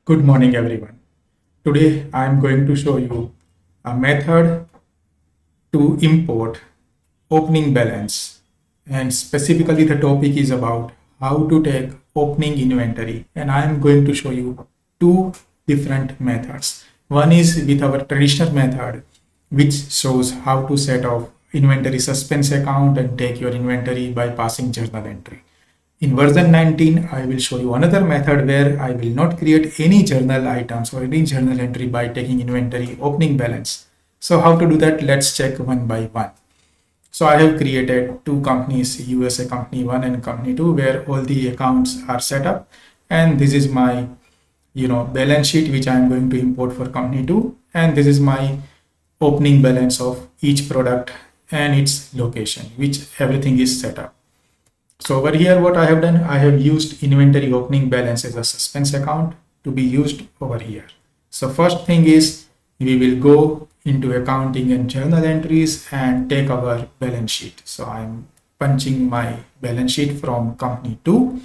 Good morning, everyone. Today I am going to show you a method to import opening balance. And specifically, the topic is about how to take opening inventory. And I am going to show you two different methods. One is with our traditional method, which shows how to set up inventory suspense account and take your inventory by passing journal entry. In version 19, I will show you another method where I will not create any journal items or any journal entry by taking inventory opening balance. So how to do that? Let's check one by one. So I have created two companies, USA company 1 and company 2, where all the accounts are set up. And this is my balance sheet which I am going to import for company 2. And this is my opening balance of each product and its location, which everything is set up. So over here, what I have done, I have used inventory opening balance as a suspense account to be used over here. So first thing is we will go into accounting and journal entries and take our balance sheet. So I'm punching my balance sheet from company 2.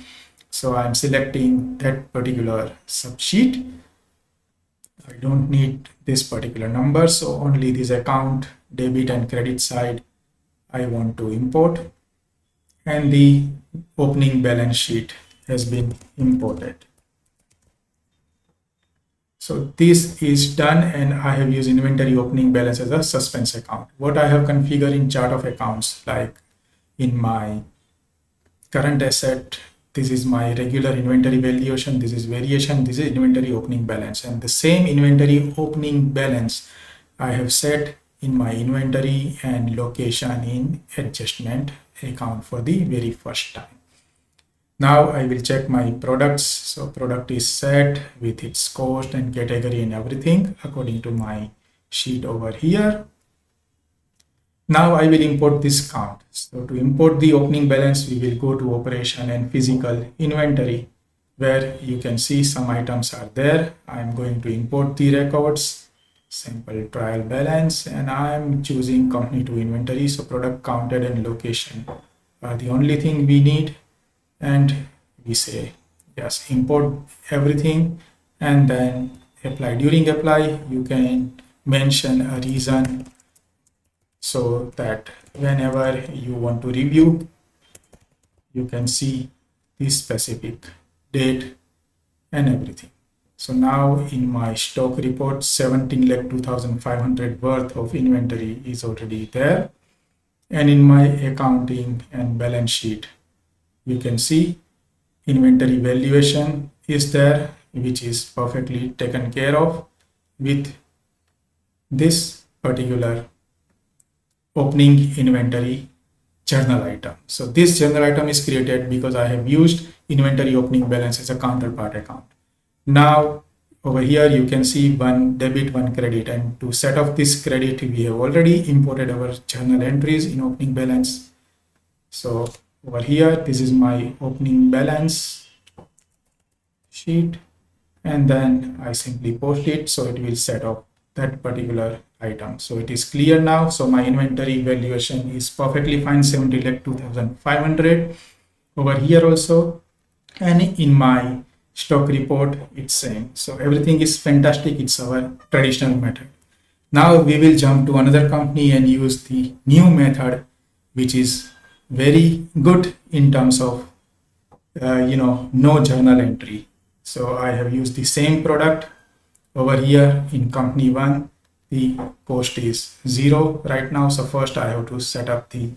So I'm selecting that particular subsheet. I don't need this particular number. So only this account, debit and credit side I want to import. And the opening balance sheet has been imported. So this is done and I have used inventory opening balance as a suspense account. What I have configured in chart of accounts, like in my current asset, this is my regular inventory valuation, this is variation, this is inventory opening balance, and the same inventory opening balance I have set in my inventory and location in adjustment account for the very first time. Now I will check my products. So product is set with its cost and category and everything according to my sheet over here. Now I will import this count. So to import the opening balance, we will go to operation and physical inventory, where you can see some items are there. I'm going to import the records, sample trial balance, and I'm choosing company to inventory. So product counted and location are the only thing we need. And we say yes, import everything and then apply. During apply, you can mention a reason so that whenever you want to review, you can see the specific date and everything. So now in my stock report, 17,02,500 worth of inventory is already there. And in my accounting and balance sheet, you can see inventory valuation is there, which is perfectly taken care of with this particular opening inventory journal item. So this journal item is created because I have used inventory opening balance as a counterpart account. Now over here you can see one debit, one credit, and to set off this credit, we have already imported our journal entries in opening balance. So over here, this is my opening balance sheet, and then I simply post it, so it will set up that particular item. So it is clear now. So my inventory valuation is perfectly fine, 70,02,500 over here also, and in my stock report it's same. So everything is fantastic. It's our traditional method. Now we will jump to another company and use the new method, which is very good in terms of no journal entry. So I have used the same product over here in company 1. The cost is 0 right now. So first I have to set up the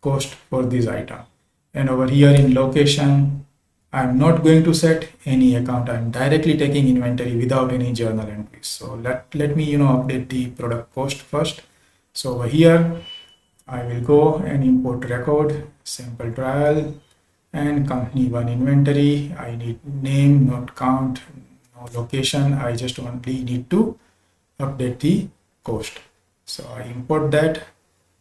cost for this item. And over here in location, I'm not going to set any account. I'm directly taking inventory without any journal entries. So let me update the product cost first. So over here I will go and import record, sample trial, and company 1 inventory. I need name, not count, no location. I just only need to update the cost. So I import that.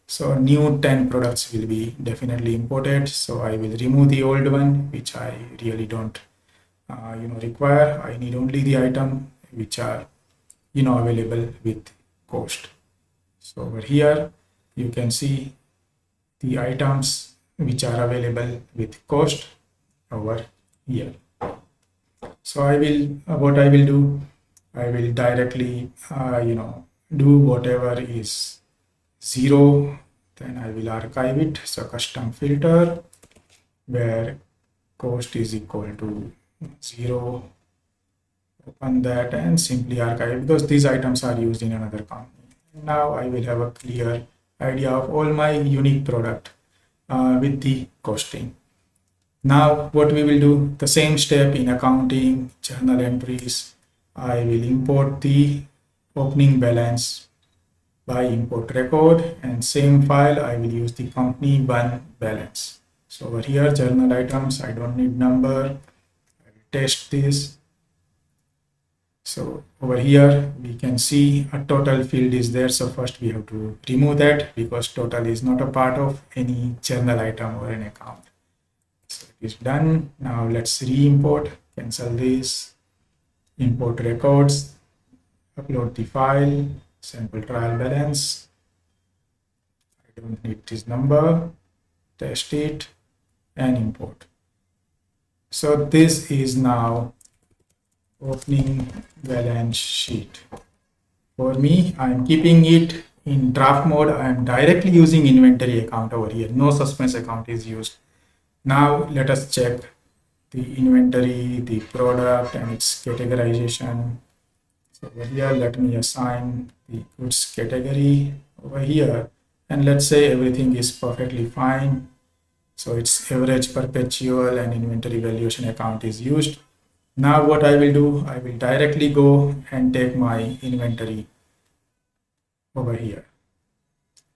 So new 10 products will be definitely imported. So I will remove the old one, which I really don't require. I need only the item which are available with cost. So over here you can see the items which are available with cost over here. So I will, what I will do, I will directly, do whatever is 0, then I will archive it. So custom filter where cost is equal to 0, open that and simply archive because these items are used in another company. Now I will have a clear idea of all my unique product with the costing. Now what we will do, the same step in accounting, journal entries, I will import the opening balance by import record, and same file I will use the company one balance. So over here, journal items, I don't need number. I will test this. So over here we can see a total field is there. So first we have to remove that because total is not a part of any journal item or an account. So it is done. Now let's re-import, cancel this, import records, upload the file, sample trial balance. I don't need this number, test it and import. So this is now opening balance sheet. For me, I am keeping it in draft mode. I am directly using inventory account over here. No suspense account is used. Now let us check the inventory, the product and its categorization. So over here, let me assign the goods category over here. And let's say everything is perfectly fine. So it's average perpetual and inventory valuation account is used. Now what I will do, I will directly go and take my inventory over here.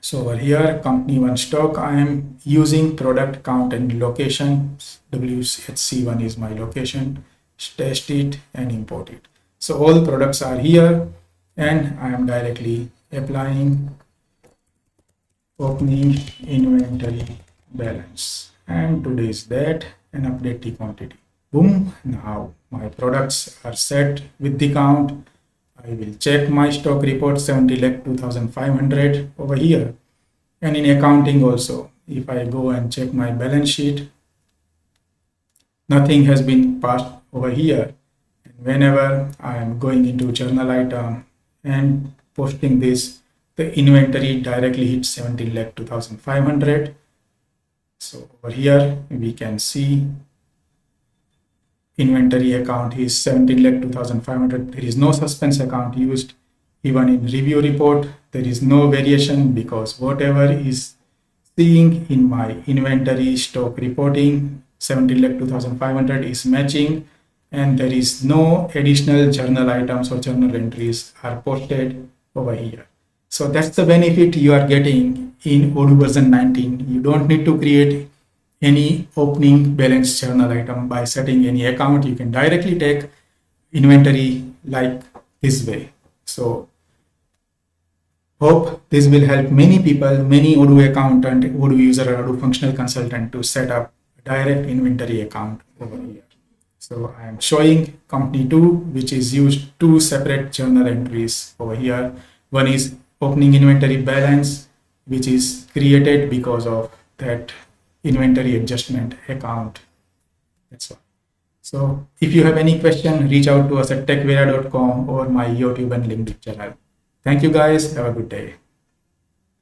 So over here, company one stock, I am using product count and location. WHC1 is my location. Test it and import it. So all products are here and I am directly applying opening inventory balance. And today's date and update the quantity. Boom, now my products are set with the count. I will check my stock report 70 lakh 2500 over here. And in accounting also, if I go and check my balance sheet, nothing has been passed over here. And whenever I am going into journal item and posting this, the inventory directly hits 17 lakh 2500. So over here we can see inventory account is 17 lakh 2500. There is no suspense account used. Even in review report, there is no variation because whatever is seeing in my inventory stock reporting 17 lakh 2500 is matching, and there is no additional journal items or journal entries are posted over here. So that's the benefit you are getting in Odoo version 19. You don't need to create any opening balance journal item by setting any account. You can directly take inventory like this way. So hope this will help many people, many Odoo accountant, Odoo user or Odoo functional consultant to set up a direct inventory account over here. So I am showing company 2, which is used 2 separate journal entries over here. One is opening inventory balance, which is created because of that inventory adjustment account. That's all. So if you have any question, reach out to us at techvera.com or my YouTube and LinkedIn channel. Thank you guys. Have a good day.